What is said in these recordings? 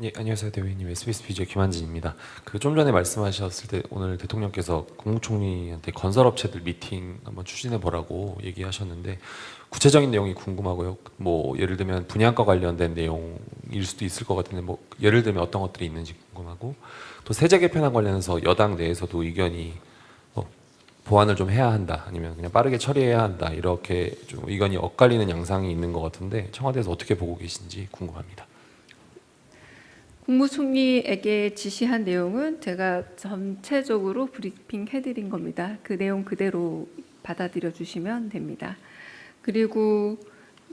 예, 안녕하세요 대변인님. SBS BJ 김한진입니다. 그 좀 전에 말씀하셨을 때 오늘 대통령께서 국무총리한테 건설업체들 미팅 한번 추진해 보라고 얘기하셨는데 구체적인 내용이 궁금하고요. 뭐 예를 들면 분양가 관련된 내용일 수도 있을 것 같은데 뭐 예를 들면 어떤 것들이 있는지 궁금하고, 또 세제 개편안 관련해서 여당 내에서도 의견이 보완을 좀 해야 한다, 아니면 그냥 빠르게 처리해야 한다, 이렇게 좀 의견이 엇갈리는 양상이 있는 것 같은데 청와대에서 어떻게 보고 계신지 궁금합니다. 국무총리에게 지시한 내용은 제가 전체적으로 브리핑 해드린 겁니다. 그 내용 그대로 받아들여 주시면 됩니다. 그리고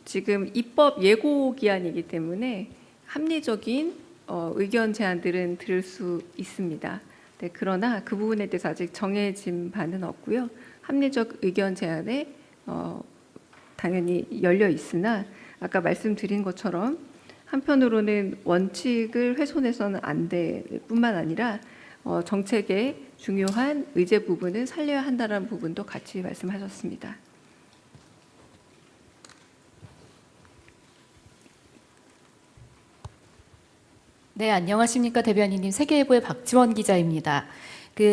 지금 입법 예고 기한이기 때문에 합리적인 의견 제안들은 들을 수 있습니다. 네, 그러나 그 부분에 대해서 아직 정해진 바는 없고요. 합리적 의견 제안에 당연히 열려 있으나 아까 말씀드린 것처럼 한편으로는 원칙을 훼손해서는 안 될 뿐만 아니라 정책의 중요한 의제 부분은 살려야 한다는 부분도 같이 말씀하셨습니다. 네, 안녕하십니까 대변인님. 세계일보의 박지원 기자입니다.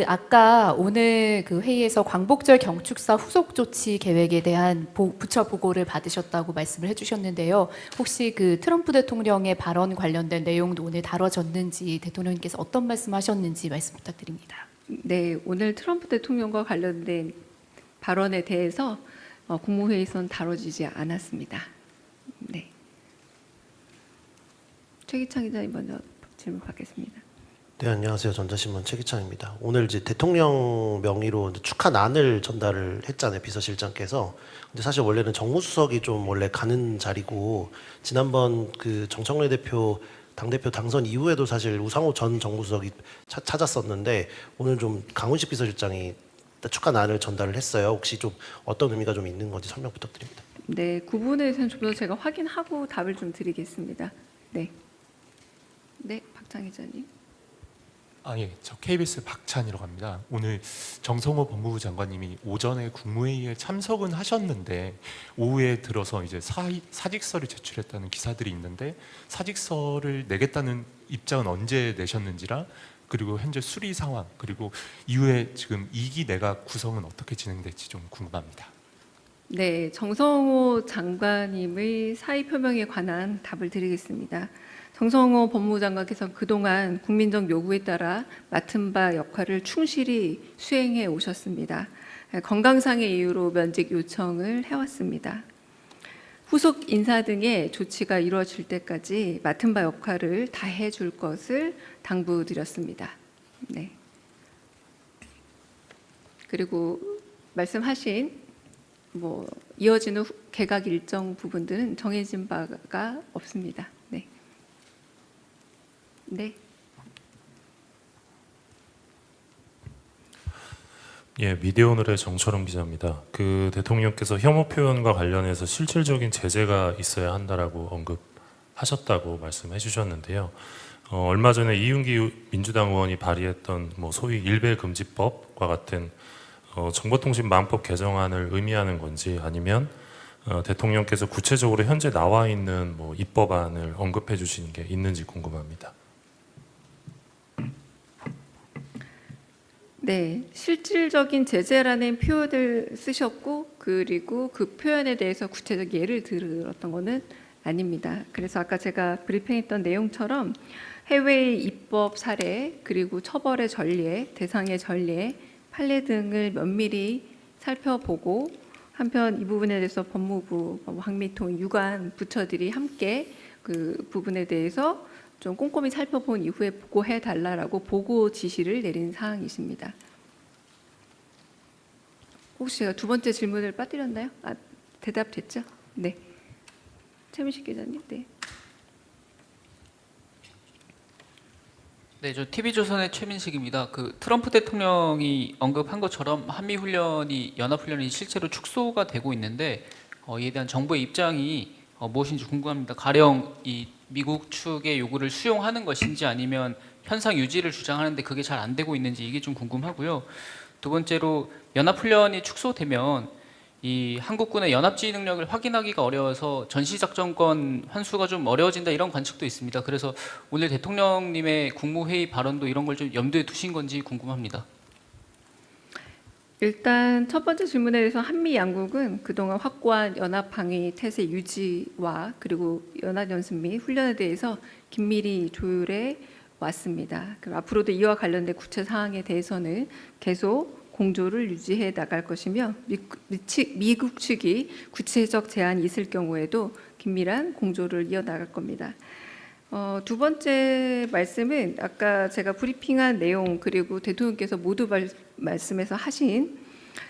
아까 오늘 그 회의에서 광복절 경축사 후속 조치 계획에 대한 부처 보고를 받으셨다고 말씀을 해주셨는데요. 혹시 그 트럼프 대통령의 발언 관련된 내용도 오늘 다뤄졌는지, 대통령님께서 어떤 말씀하셨는지 말씀 부탁드립니다. 네, 오늘 트럼프 대통령과 관련된 발언에 대해서 국무회의에서는 다뤄지지 않았습니다. 네. 최기창 기자님 먼저 질문 받겠습니다. 네, 안녕하세요. 전자신문 최기창입니다. 오늘 이제 대통령 명의로 축하난을 전달을 했잖아요, 비서실장께서. 근데 사실 원래는 정무수석이 좀 원래 가는 자리고, 지난번 그 정청래 대표 당대표 당선 이후에도 사실 우상호 전 정무수석이 찾았었는데, 오늘 좀 강훈식 비서실장이 축하난을 전달을 했어요. 혹시 좀 어떤 의미가 좀 있는 건지 설명 부탁드립니다. 네, 그 부분에 대해서는 좀 더 제가 확인하고 답을 좀 드리겠습니다. 네, 네, 박찬 기자님. 예, 저 KBS 박찬이라고 합니다. 오늘 정성호 법무부 장관님이 오전에 국무회의에 참석은 하셨는데 오후에 들어서 이제 사직서를 제출했다는 기사들이 있는데, 사직서를 내겠다는 입장은 언제 내셨는지랑, 그리고 현재 수리 상황, 그리고 이후에 지금 2기 내각 구성은 어떻게 진행될지 좀 궁금합니다. 네, 정성호 장관님의 사의 표명에 관한 답을 드리겠습니다. 정성호 법무부 장관께서 그동안 국민적 요구에 따라 맡은 바 역할을 충실히 수행해 오셨습니다. 건강상의 이유로 면직 요청을 해왔습니다. 후속 인사 등의 조치가 이루어질 때까지 맡은 바 역할을 다해 줄 것을 당부드렸습니다. 네. 그리고 말씀하신 이어지는 개각 일정 부분들은 정해진 바가 없습니다. 네. 네. 예, 미디어오늘의 정철웅 기자입니다. 그 대통령께서 혐오 표현과 관련해서 실질적인 제재가 있어야 한다라고 언급하셨다고 말씀해 주셨는데요. 얼마 전에 이윤기 민주당 의원이 발의했던 소위 일배금지법과 같은 정보통신망법 개정안을 의미하는 건지, 아니면 대통령께서 구체적으로 현재 나와 있는 입법안을 언급해 주시는 게 있는지 궁금합니다. 네, 실질적인 제재라는 표현을 쓰셨고, 그리고 그 표현에 대해서 구체적 예를 들었던 것은 아닙니다. 그래서 아까 제가 브리핑했던 내용처럼 해외의 입법 사례, 그리고 처벌의 전례, 대상의 전례, 판례 등을 면밀히 살펴보고, 한편 이 부분에 대해서 법무부, 환미통, 유관 부처들이 함께 그 부분에 대해서 좀 꼼꼼히 살펴본 이후에 보고해 달라라고 보고 지시를 내린 사항이십니다. 혹시 제가 두 번째 질문을 빠뜨렸나요? 대답됐죠? 네. 최민식 기자님. 네. 네, 저 TV조선의 최민식입니다. 그 트럼프 대통령이 언급한 것처럼 한미 훈련이, 연합 훈련이 실제로 축소가 되고 있는데 이에 대한 정부의 입장이 무엇인지 궁금합니다. 가령 이 미국 측의 요구를 수용하는 것인지, 아니면 현상 유지를 주장하는데 그게 잘 안 되고 있는지, 이게 좀 궁금하고요. 두 번째로 연합훈련이 축소되면 이 한국군의 연합지휘 능력을 확인하기가 어려워서 전시작전권 환수가 좀 어려워진다 이런 관측도 있습니다. 그래서 오늘 대통령님의 국무회의 발언도 이런 걸 좀 염두에 두신 건지 궁금합니다. 일단 첫 번째 질문에 대해서 한미 양국은 그동안 확고한 연합 방위 태세 유지와 그리고 연합 연습 및 훈련에 대해서 긴밀히 조율해 왔습니다. 그럼 앞으로도 이와 관련된 구체 사항에 대해서는 계속 공조를 유지해 나갈 것이며 미국 측이 구체적 제안이 있을 경우에도 긴밀한 공조를 이어 나갈 겁니다. 두 번째 말씀은 아까 제가 브리핑한 내용 그리고 대통령께서 모두 말씀에서 하신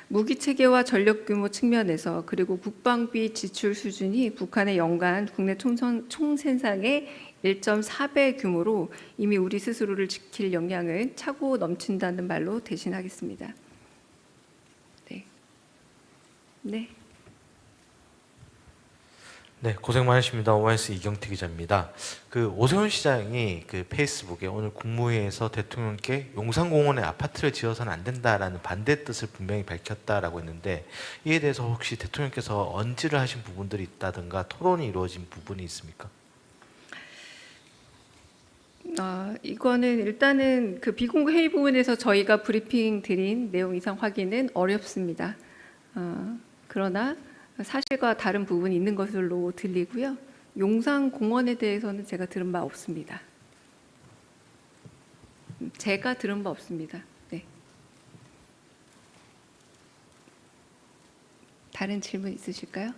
무기 체계와 전력 규모 측면에서 그리고 국방비 지출 수준이 북한의 연간 국내 총생산의 1.4배 규모로 이미 우리 스스로를 지킬 역량을 차고 넘친다는 말로 대신하겠습니다. 네. 네. 네, 고생 많으십니다. OS 이경태 기자입니다. 그 오세훈 시장이 그 페이스북에 오늘 국무회의에서 대통령께 용산공원에 아파트를 지어서는 안 된다라는 반대 뜻을 분명히 밝혔다라고 했는데 이에 대해서 혹시 대통령께서 언지를 하신 부분들이 있다든가 토론이 이루어진 부분이 있습니까? 이거는 일단은 그 비공개 회의 부분에서 저희가 브리핑 드린 내용 이상 확인은 어렵습니다. 그러나 사실과 다른 부분이 있는 것으로 들리고요. 용산공원에 대해서는 제가 들은 바 없습니다. 제가 들은 바 없습니다. 네. 다른 질문 있으실까요?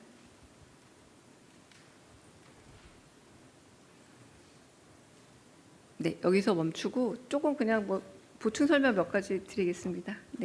네, 여기서 멈추고 조금 그냥 뭐 보충 설명 몇 가지 드리겠습니다. 네.